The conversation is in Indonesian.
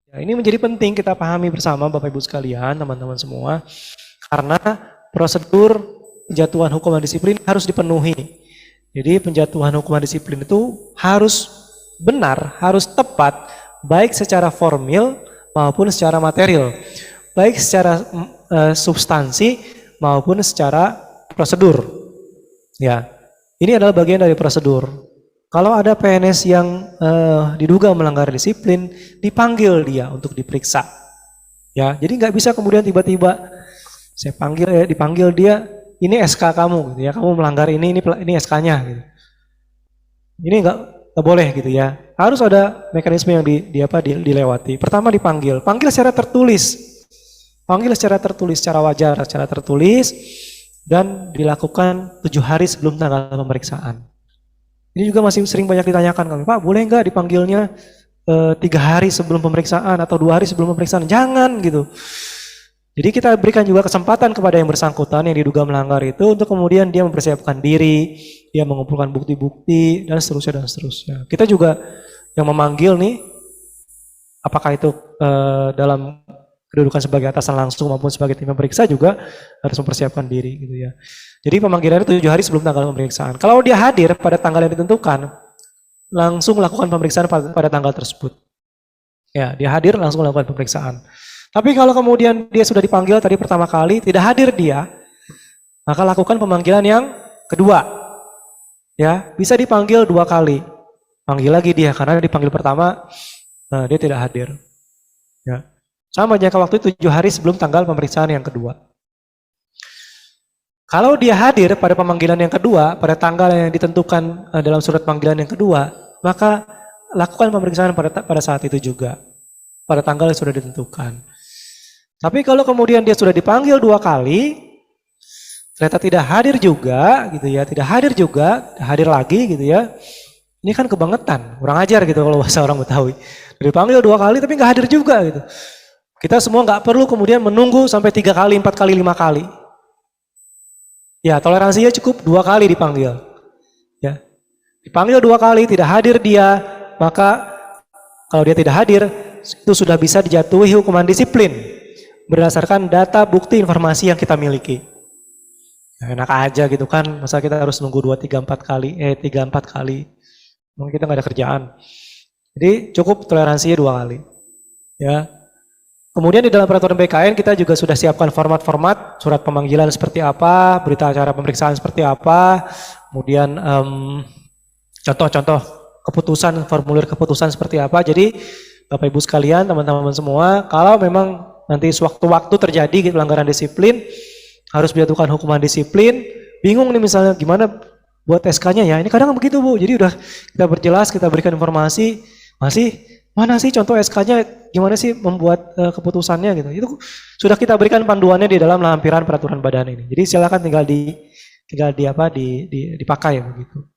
Ya, ini menjadi penting kita pahami bersama Bapak Ibu sekalian, teman-teman semua, karena prosedur penjatuhan hukuman disiplin harus dipenuhi. Jadi penjatuhan hukuman disiplin itu harus benar, harus tepat, baik secara formil maupun secara material, baik secara substansi maupun secara prosedur. Ya, ini adalah bagian dari prosedur. Kalau ada PNS yang diduga melanggar disiplin, dipanggil dia untuk diperiksa. Ya, jadi nggak bisa kemudian tiba-tiba saya dipanggil dia, ini SK kamu, gitu ya, kamu melanggar ini SK-nya. Gitu. Ini nggak boleh gitu ya. Harus ada mekanisme yang dilewati. Pertama dipanggil, panggil secara tertulis, secara wajar, secara tertulis, dan dilakukan 7 hari sebelum tanggal pemeriksaan. Ini juga masih sering banyak ditanyakan kami, Pak, boleh nggak dipanggilnya 3 hari sebelum pemeriksaan atau 2 hari sebelum pemeriksaan? Jangan gitu. Jadi kita berikan juga kesempatan kepada yang bersangkutan yang diduga melanggar itu untuk kemudian dia mempersiapkan diri, dia mengumpulkan bukti-bukti dan seterusnya. Kita juga yang memanggil nih, apakah itu dalam kedudukan sebagai atasan langsung maupun sebagai tim pemeriksa juga harus mempersiapkan diri gitu ya. Jadi pemanggilannya 7 hari sebelum tanggal pemeriksaan. Kalau dia hadir pada tanggal yang ditentukan, langsung lakukan pemeriksaan pada tanggal tersebut. Ya, dia hadir langsung lakukan pemeriksaan. Tapi kalau kemudian dia sudah dipanggil tadi pertama kali, tidak hadir dia, maka lakukan pemanggilan yang kedua. Ya, bisa dipanggil 2 kali. Panggil lagi dia karena dipanggil pertama dia tidak hadir. Ya. Sama jangka waktu 7 hari sebelum tanggal pemeriksaan yang kedua. Kalau dia hadir pada pemanggilan yang kedua, pada tanggal yang ditentukan dalam surat panggilan yang kedua, maka lakukan pemeriksaan pada saat itu juga, pada tanggal yang sudah ditentukan. Tapi kalau kemudian dia sudah dipanggil 2 kali, ternyata tidak hadir juga, gitu ya, tidak hadir juga, hadir lagi, gitu ya. Ini kan kebangetan, kurang ajar gitu kalau bahasa orang Betawi. Dipanggil 2 kali tapi nggak hadir juga, gitu. Kita semua nggak perlu kemudian menunggu sampai 3 kali, 4 kali, 5 kali. Ya, toleransinya cukup 2 kali dipanggil. Ya, dipanggil 2 kali, tidak hadir dia, maka kalau dia tidak hadir, itu sudah bisa dijatuhi hukuman disiplin berdasarkan data, bukti, informasi yang kita miliki. Ya, enak aja gitu kan, masa kita harus nunggu 2, 3, 4 kali, 3, 4 kali. Mungkin kita nggak ada kerjaan. Jadi cukup toleransinya 2 kali. Ya. Kemudian di dalam peraturan BKN kita juga sudah siapkan format-format surat pemanggilan seperti apa, berita acara pemeriksaan seperti apa, kemudian contoh-contoh keputusan, formulir keputusan seperti apa. Jadi Bapak Ibu sekalian, teman-teman semua, kalau memang nanti sewaktu-waktu terjadi pelanggaran disiplin, harus dijatuhkan hukuman disiplin, bingung nih misalnya gimana buat SK-nya ya, ini kadang begitu Bu, jadi udah kita berjelas, kita berikan informasi, mana sih contoh SK-nya, gimana sih membuat keputusannya gitu. Itu sudah kita berikan panduannya di dalam lampiran peraturan badan ini. Jadi silakan tinggal dipakai begitu.